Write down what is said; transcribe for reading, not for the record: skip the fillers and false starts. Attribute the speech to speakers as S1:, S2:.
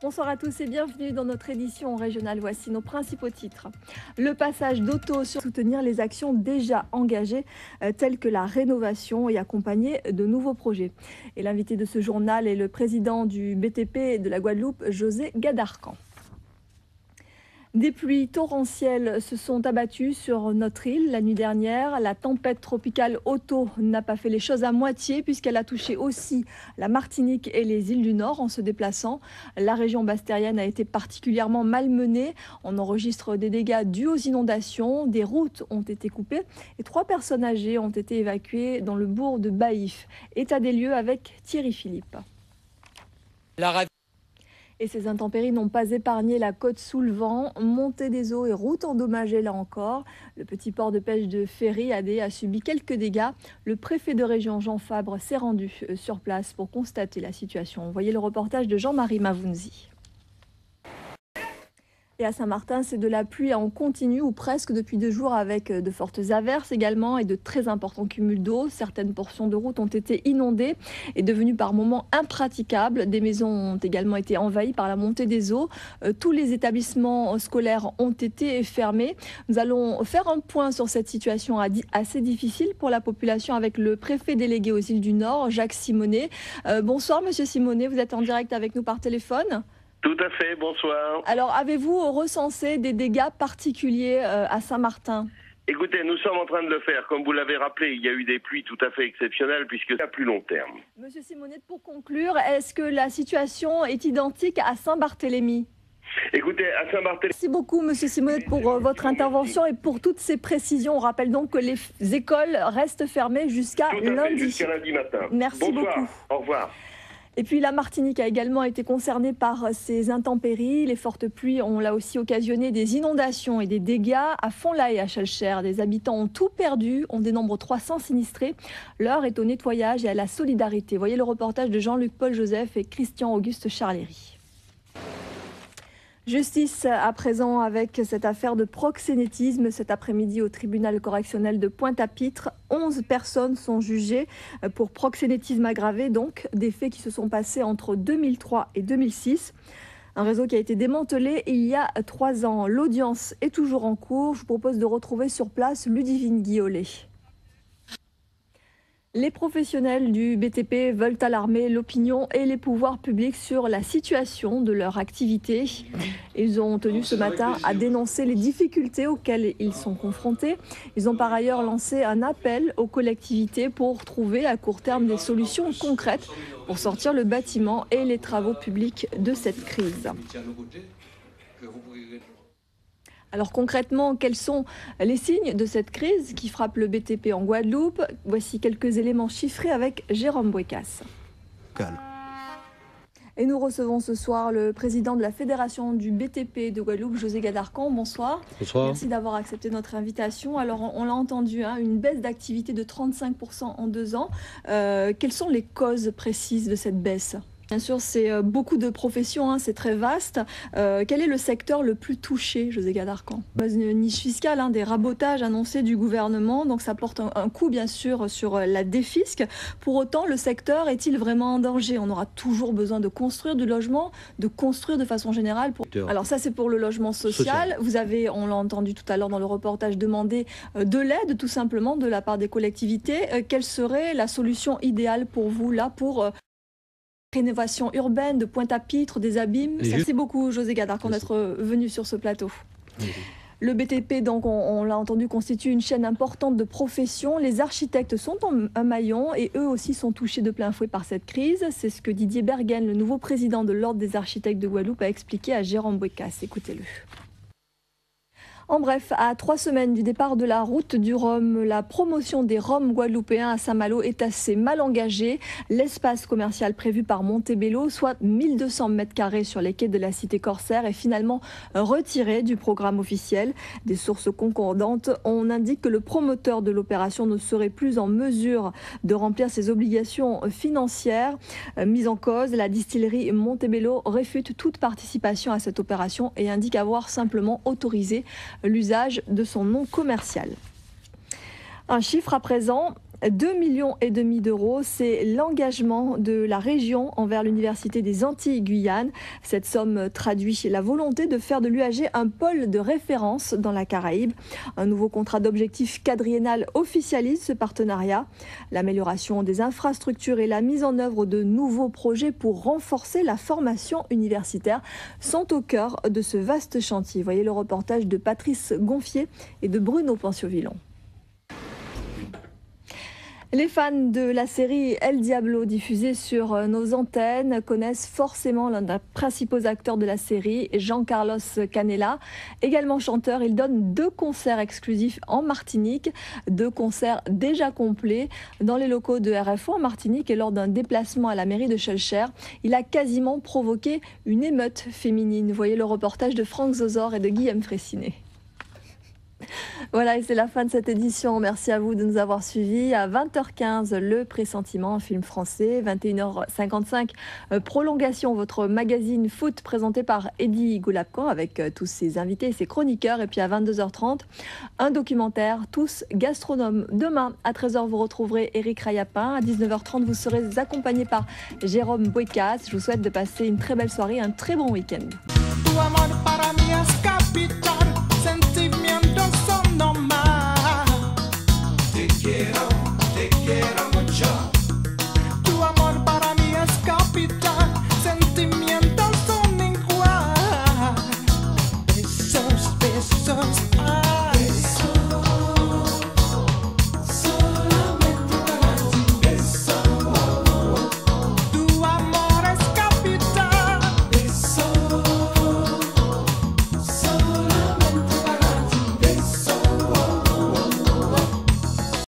S1: Bonsoir à tous et bienvenue dans notre édition régionale. Voici nos principaux titres. Le passage d'Auto sur soutenir les actions déjà engagées telles que la rénovation et accompagner de nouveaux projets. Et l'invité de ce journal est le président du BTP de la Guadeloupe, José Gadarcan. Des pluies torrentielles se sont abattues sur notre île la nuit dernière. La tempête tropicale Auto n'a pas fait les choses à moitié puisqu'elle a touché aussi la Martinique et les îles du Nord en se déplaçant. La région bastérienne a été particulièrement malmenée. On enregistre des dégâts dus aux inondations. Des routes ont été coupées et 3 personnes âgées ont été évacuées dans le bourg de Baïf. État des lieux avec Thierry Philippe. Et ces intempéries n'ont pas épargné la côte sous le vent, montée des eaux et routes endommagées là encore. Le petit port de pêche de Ferry-Adé a subi quelques dégâts. Le préfet de région Jean Fabre s'est rendu sur place pour constater la situation. Voyez le reportage de Jean-Marie Mavounzi. Et à Saint-Martin, c'est de la pluie en continu ou presque depuis 2 jours avec de fortes averses également et de très importants cumuls d'eau. Certaines portions de route ont été inondées et devenues par moments impraticables. Des maisons ont également été envahies par la montée des eaux. Tous les établissements scolaires ont été fermés. Nous allons faire un point sur cette situation assez difficile pour la population avec le préfet délégué aux îles du Nord, Jacques Simonet. Bonsoir Monsieur Simonet, vous êtes en direct avec nous par téléphone.
S2: Tout à fait, bonsoir.
S1: Alors, avez-vous recensé des dégâts particuliers à Saint-Martin ?
S2: Écoutez, nous sommes en train de le faire. Comme vous l'avez rappelé, il y a eu des pluies tout à fait exceptionnelles puisque c'est à plus long terme.
S1: Monsieur Simonet, pour conclure, est-ce que la situation est identique à Saint-Barthélemy ?
S2: Écoutez, à Saint-Barthélemy...
S1: Merci beaucoup, Monsieur Simonet, pour votre intervention et pour toutes ces précisions. On rappelle donc que les écoles restent fermées jusqu'à lundi.
S2: Jusqu'à lundi matin.
S1: Merci beaucoup.
S2: Au revoir.
S1: Et puis la Martinique a également été concernée par ces intempéries. Les fortes pluies ont là aussi occasionné des inondations et des dégâts. À Fond-la et à Chalchères, des habitants ont tout perdu. On dénombre 300 sinistrés. L'heure est au nettoyage et à la solidarité. Voyez le reportage de Jean-Luc Paul Joseph et Christian-Auguste Charléry. Justice à présent avec cette affaire de proxénétisme. Cet après-midi au tribunal correctionnel de Pointe-à-Pitre, 11 personnes sont jugées pour proxénétisme aggravé, donc des faits qui se sont passés entre 2003 et 2006. Un réseau qui a été démantelé il y a 3 ans. L'audience est toujours en cours. Je vous propose de retrouver sur place Ludivine Guillolet. Les professionnels du BTP veulent alarmer l'opinion et les pouvoirs publics sur la situation de leur activité. Ils ont tenu ce matin à dénoncer les difficultés auxquelles ils sont confrontés. Ils ont par ailleurs lancé un appel aux collectivités pour trouver à court terme des solutions concrètes pour sortir le bâtiment et les travaux publics de cette crise. Alors concrètement, quels sont les signes de cette crise qui frappe le BTP en Guadeloupe? Voici quelques éléments chiffrés avec Jérôme Bouécasse. Et nous recevons ce soir le président de la Fédération du BTP de Guadeloupe, José Gadarcan. Bonsoir.
S3: Bonsoir.
S1: Merci d'avoir accepté notre invitation. Alors on l'a entendu, une baisse d'activité de 35% en 2 ans. Quelles sont les causes précises de cette baisse ? Bien sûr, c'est beaucoup de professions, c'est très vaste. Quel est le secteur le plus touché, José Gadarcan ? Une niche fiscale, des rabotages annoncés du gouvernement, donc ça porte un coup bien sûr sur la défisque. Pour autant, le secteur est-il vraiment en danger ? On aura toujours besoin de construire du logement, de construire de façon générale. Alors ça, c'est pour le logement social. Vous avez, on l'a entendu tout à l'heure dans le reportage, demandé de l'aide tout simplement de la part des collectivités. Quelle serait la solution idéale pour vous là pour rénovation urbaine de Pointe-à-Pitre, des abîmes? Merci beaucoup José Gadarcan d'être venu sur ce plateau. Le BTP, donc, on l'a entendu, constitue une chaîne importante de professions. Les architectes sont un maillon et eux aussi sont touchés de plein fouet par cette crise. C'est ce que Didier Bergen, le nouveau président de l'Ordre des architectes de Guadeloupe, a expliqué à Jérôme Bouécasse. Écoutez-le. En bref, à 3 semaines du départ de la route du Rhum, la promotion des Rhums guadeloupéens à Saint-Malo est assez mal engagée. L'espace commercial prévu par Montebello, soit 1200 m² sur les quais de la cité corsaire, est finalement retiré du programme officiel. Des sources concordantes, on indique que le promoteur de l'opération ne serait plus en mesure de remplir ses obligations financières. Mise en cause, la distillerie Montebello réfute toute participation à cette opération et indique avoir simplement autorisé l'usage de son nom commercial. Un chiffre à présent, 2,5 millions d'euros, c'est l'engagement de la région envers l'Université des Antilles-Guyane. Cette somme traduit la volonté de faire de l'UAG un pôle de référence dans la Caraïbe. Un nouveau contrat d'objectifs quadriennal officialise ce partenariat. L'amélioration des infrastructures et la mise en œuvre de nouveaux projets pour renforcer la formation universitaire sont au cœur de ce vaste chantier. Voyez le reportage de Patrice Gonfier et de Bruno Panciovillon. Les fans de la série El Diablo diffusée sur nos antennes connaissent forcément l'un des principaux acteurs de la série, Jean-Carlos Canella. Également chanteur, il donne 2 concerts exclusifs en Martinique, 2 concerts déjà complets dans les locaux de RFO en Martinique et lors d'un déplacement à la mairie de Schœlcher. Il a quasiment provoqué une émeute féminine. Voyez le reportage de Franck Zozor et de Guillaume Fraissinet. Voilà, et c'est la fin de cette édition. Merci à vous de nous avoir suivis. À 20h15, Le Pressentiment, un film français. 21h55, Prolongation, votre magazine foot présenté par Eddy Goulabcan avec tous ses invités et ses chroniqueurs. Et puis à 22h30, un documentaire, Tous gastronomes. Demain, à 13h, vous retrouverez Éric Rayapin. À 19h30, vous serez accompagné par Jérôme Boicas. Je vous souhaite de passer une très belle soirée, un très bon week-end.